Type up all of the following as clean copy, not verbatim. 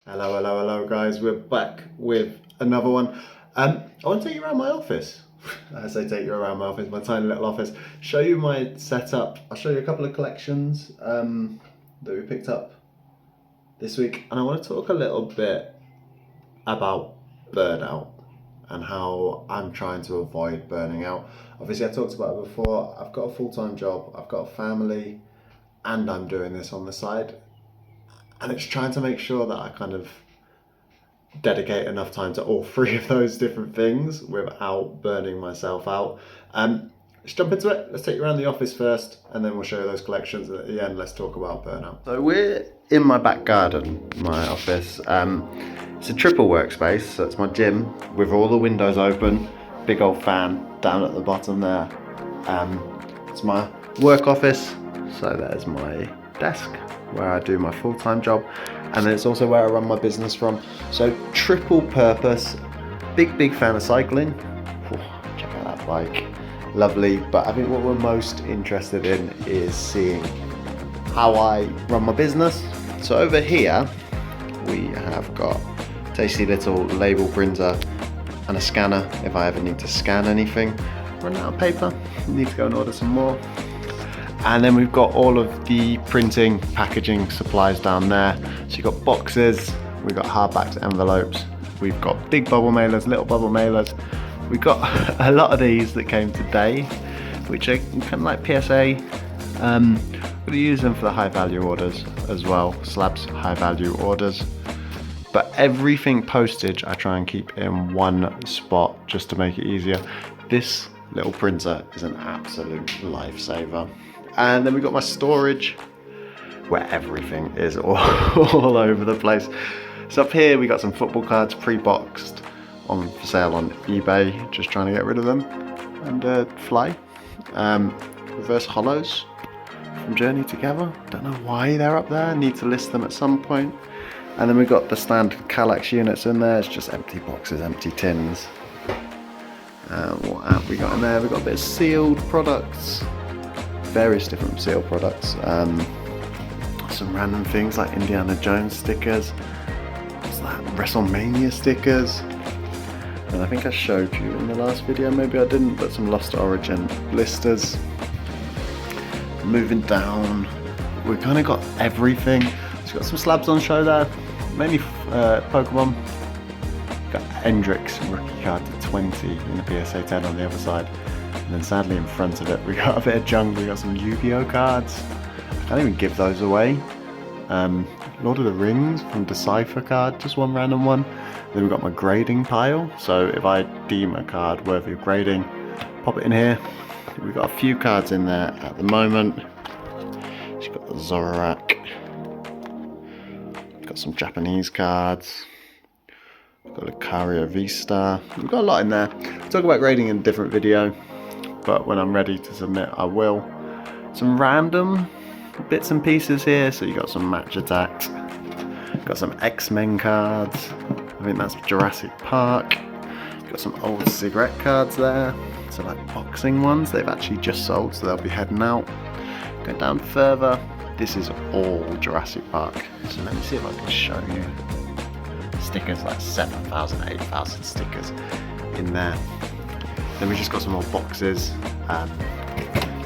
Hello guys, we're back with another one. I want to take you around my office. As I take you around my office, my tiny little office, show you my setup. I'll show you a couple of collections that we picked up this week, and I want to talk a little bit about burnout and how I'm trying to avoid burning out. Obviously I talked about it before, I've got a full-time job, I've got a family, and I'm doing this on the side. And it's trying to make sure that I kind of dedicate enough time to all three of those different things without burning myself out. Let's jump into it. Let's take you around the office first, and then we'll show you those collections. And at the end, let's talk about burnout. So we're in my back garden, my office. It's a triple workspace, so it's my gym with all the windows open, big old fan down at the bottom there. It's my work office, so there's my desk where I do my full-time job, and then it's also where I run my business from. So triple purpose, big fan of cycling. Check out that bike, lovely. But I think what we're most interested in is seeing how I run my business. So over here we have got tasty little label printer and a scanner if I ever need to scan anything. Run out of paper, need to go and order some more. And then we've got all of the printing, packaging supplies down there. So you've got boxes, we've got hardbacks, envelopes, we've got big bubble mailers, little bubble mailers. We've got a lot of these that came today, which are kind of like PSA. We're gonna use them for the high value orders as well, slabs, high value orders. But everything postage I try and keep in one spot just to make it easier. This little printer is an absolute lifesaver. And then we've got my storage where everything is all over the place. So up here we got some football cards pre-boxed for sale on eBay, just trying to get rid of them. And Fly, reverse hollows from Journey Together. Don't know why they're up there, need to list them at some point. And then we've got the standard Kallax units in there, it's just empty boxes, empty tins. What have we got in there? We've got a bit of sealed products, various different sealed products, some random things like Indiana Jones stickers, what's that, WrestleMania stickers, and I think I showed you in the last video, maybe I didn't, but some Lost Origin blisters. Moving down, we've kind of got everything. So we've got some slabs on show there, mainly Pokemon. Got Hendrix rookie card to 20 in the PSA 10 on the other side. And then sadly in front of it we got a bit of junk. We got some Yu-Gi-Oh cards. I can't even give those away. Lord of the Rings from Decipher card, just one random one. Then we've got my grading pile. So if I deem a card worthy of grading, pop it in here. We've got a few cards in there at the moment. She's got the Zorak. Got some Japanese cards. Got Lucario V-Star. We've got a lot in there. We'll talk about grading in a different video, but when I'm ready to submit I will. Some random bits and pieces here. So you got some Match Attacks, got some X-Men cards, I think that's Jurassic Park. Got some old cigarette cards there, so like boxing ones, they've actually just sold, so they'll be heading out. Going down further, this is all Jurassic Park, so let me see if I can show you. Stickers, like 7,000, 8,000 stickers in there. Then we just got some more boxes,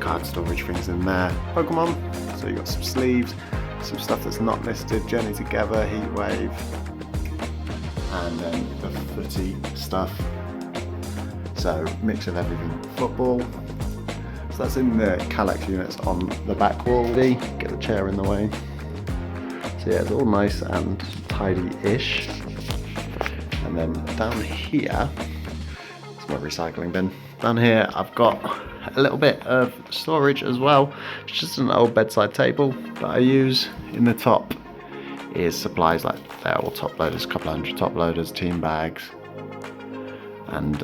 card storage things in there. Pokemon, so you got some sleeves, some stuff that's not listed, Journey Together, Heatwave, and then the footy stuff. So mix of everything. Football. So that's in the Kallax units on the back wall. Get the chair in the way. So yeah, it's all nice and tidy-ish. And then down here, it's my recycling bin. Down here I've got a little bit of storage as well. It's just an old bedside table that I use. In the top is supplies like they're all top loaders, a couple hundred top loaders, team bags, and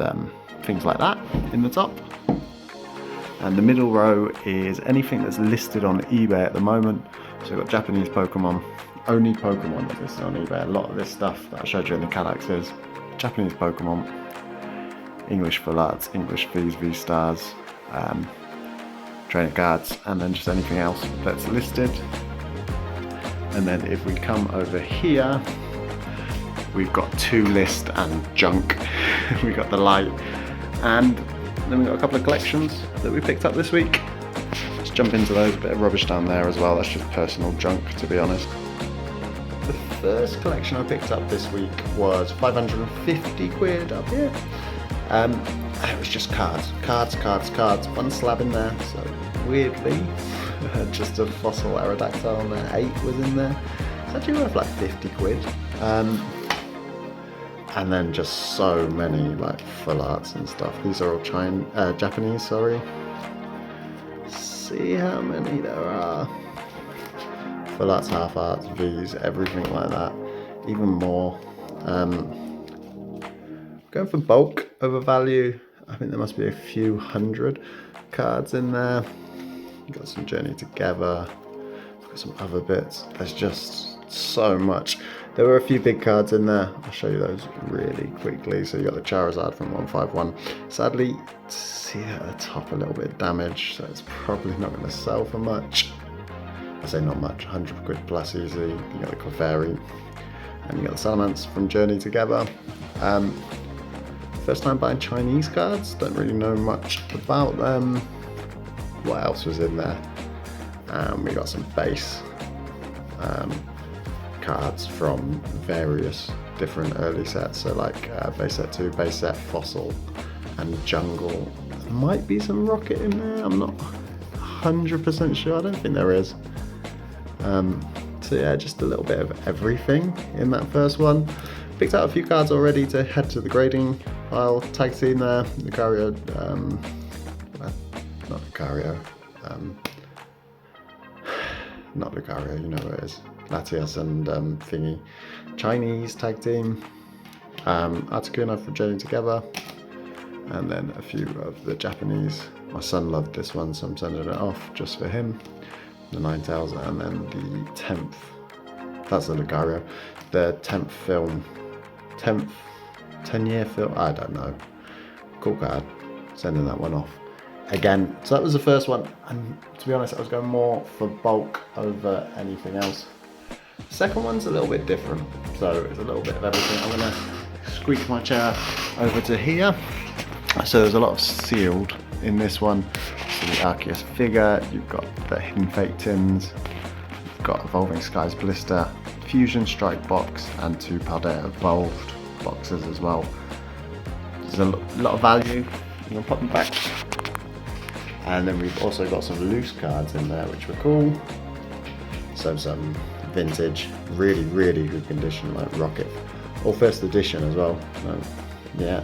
things like that in the top. And the middle row is anything that's listed on eBay at the moment. So we've got Japanese Pokemon, only Pokemon that's listed on eBay. A lot of this stuff that I showed you in the Kallax is Japanese Pokemon, English full arts, English V's, V-Stars, trainer cards, and then just anything else that's listed. And then if we come over here, we've got two list and junk. We got the light, and then we've got a couple of collections that we picked up this week. Let's jump into those. A bit of rubbish down there as well, that's just personal junk, to be honest. The first collection I picked up this week was 550 quid up here. It was just cards, one slab in there, so weirdly, just a fossil Aerodactyl on there, 8 was in there. It's actually worth like 50 quid. And then just so many like full arts and stuff. These are all Japanese, sorry. See how many there are. Full arts, half arts, V's, everything like that. Even more. Going for bulk over value. I think there must be a few hundred cards in there. Got some Journey Together. Got some other bits. There's just so much. There were a few big cards in there. I'll show you those really quickly. So you got the Charizard from 151. Sadly, see at the top a little bit damaged, so it's probably not going to sell for much. I say not much, 100 quid plus easy. You got the Clefairy, and you got the Salamence from Journey Together. First time buying Chinese cards, don't really know much about them. What else was in there? We got some base cards from various different early sets, so like base set 2, base set Fossil and Jungle. There might be some Rocket in there, I'm not 100% sure, I don't think there is. So yeah, just a little bit of everything in that first one. Picked out a few cards already to head to the grading pile. Tag team there, Lucario, not Lucario, not Lucario, you know what it is. Latias and Thingy. Chinese tag team. Articuno for Journey Together. And then a few of the Japanese. My son loved this one, so I'm sending it off just for him. The Ninetales, and then the 10th. That's the Lucario. The 10th film. 10-year film? I don't know. Cool card. Sending that one off. Again, so that was the first one, and to be honest I was going more for bulk over anything else. Second one's a little bit different, so it's a little bit of everything. I'm going to squeak my chair over to here. So there's a lot of sealed in this one. So the Arceus figure, you've got the Hidden Fate tins, you've got Evolving Skies blister, Fusion Strike box, and 2 Paldea Evolved boxes as well. There's a lot of value. I'm going to pop them back. And then we've also got some loose cards in there, which were cool. So some vintage, really, really good condition, like Rocket. All first edition as well. Yeah.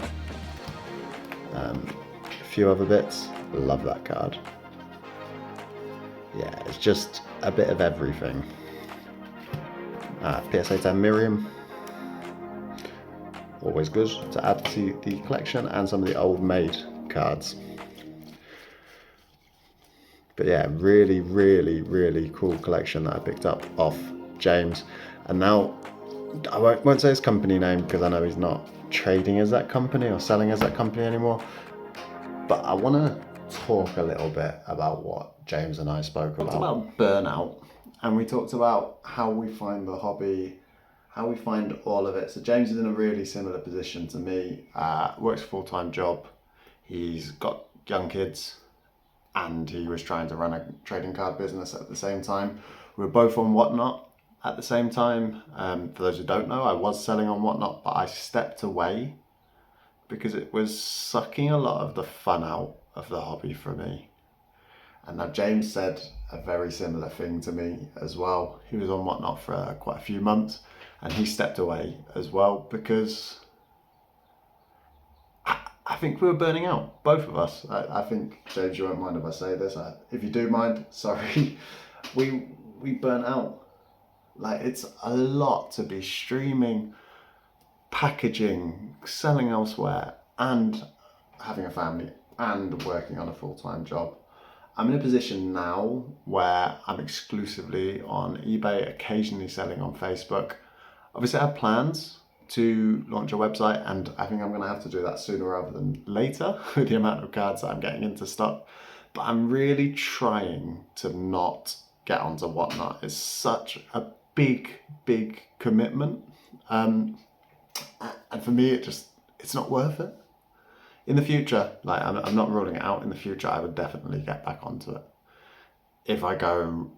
A few other bits. Love that card. Yeah, it's just a bit of everything. PSA 10 Miriam. Always good to add to the collection, and some of the old maid cards. But yeah, really, really, really cool collection that I picked up off James. And now, I won't say his company name because I know he's not trading as that company or selling as that company anymore. But I want to talk a little bit about what James and I spoke about. We talked about burnout, and we talked about how we find the hobby, how we find all of it. So James is in a really similar position to me. Works a full-time job. He's got young kids, and he was trying to run a trading card business at the same time. We were both on Whatnot at the same time. For those who don't know, I was selling on Whatnot, but I stepped away because it was sucking a lot of the fun out of the hobby for me. And now James said a very similar thing to me as well. He was on Whatnot for quite a few months, and he stepped away as well because I think we were burning out, both of us. I think, James, you won't mind if I say this. If you do mind, sorry. We burnt out. Like, it's a lot to be streaming, packaging, selling elsewhere, and having a family, and working on a full-time job. I'm in a position now where I'm exclusively on eBay, occasionally selling on Facebook. Obviously, I have plans to launch a website, and I think I'm going to have to do that sooner rather than later with the amount of cards that I'm getting into stock. But I'm really trying to not get onto Whatnot. It's such a big commitment. And for me, it's not worth it. In the future, like I'm not ruling it out. In the future, I would definitely get back onto it. If I go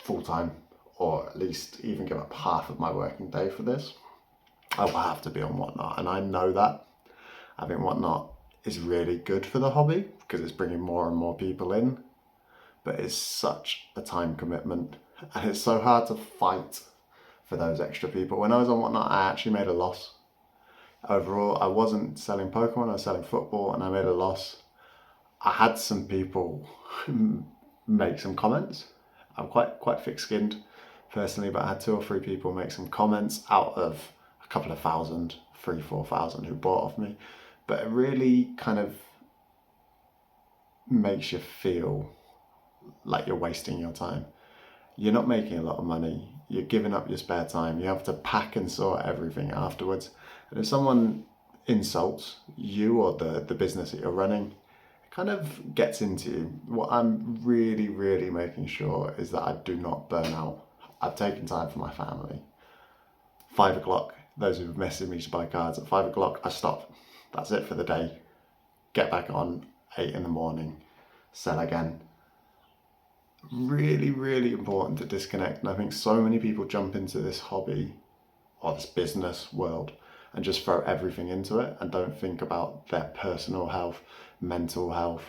full time, or at least even give up half of my working day for this, I will have to be on Whatnot. And I know that. I think Whatnot is really good for the hobby because it's bringing more and more people in, but it's such a time commitment and it's so hard to fight for those extra people. When I was on Whatnot, I actually made a loss. Overall, I wasn't selling Pokemon, I was selling football, and I made a loss. I had some people make some comments. I'm quite thick-skinned personally, but I had 2 or 3 people make some comments out of a couple of thousand, 3,000-4,000 who bought off me. But it really kind of makes you feel like you're wasting your time. You're not making a lot of money. You're giving up your spare time. You have to pack and sort everything afterwards. And if someone insults you or the business that you're running, it kind of gets into you. What I'm really, really making sure is that I do not burn out. I've taken time for my family. 5 o'clock, those who've messaged me to buy cards, at 5 o'clock, I stop. That's it for the day. Get back on 8 in the morning, sell again. Really, really important to disconnect. And I think so many people jump into this hobby or this business world and just throw everything into it and don't think about their personal health, mental health,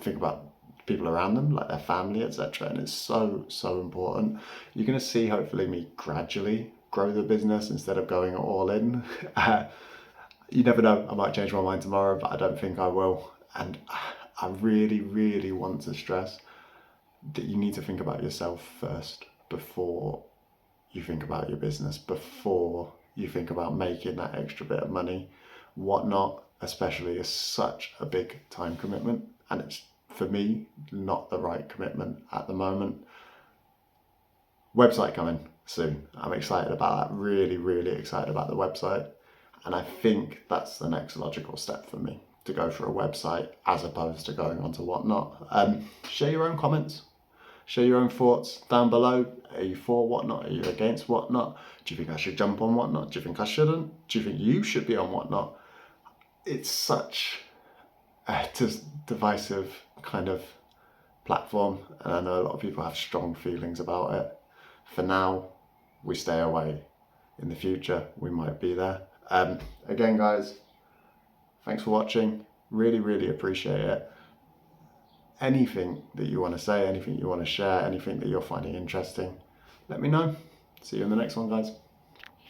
think about people around them, like their family, etc. And it's so, so important. You're going to see, hopefully, me gradually grow the business instead of going all in. You never know, I might change my mind tomorrow, but I don't think I will. And I really, really want to stress that you need to think about yourself first before you think about your business, before you think about making that extra bit of money. Whatnot, especially, is such a big time commitment, and it's, for me, not the right commitment at the moment. Website coming soon. I'm excited about that. Really, really excited about the website. And I think that's the next logical step for me, to go for a website as opposed to going on to Whatnot. Share your own comments. Share your own thoughts down below. Are you for Whatnot? Are you against Whatnot? Do you think I should jump on Whatnot? Do you think I shouldn't? Do you think you should be on Whatnot? It's such a divisive kind of platform, and I know a lot of people have strong feelings about it. For now, we stay away. In the future, we might be there. Again, guys, thanks for watching. Really, really appreciate it. Anything that you want to say, anything you want to share, anything that you're finding interesting, let me know. See you in the next one, guys.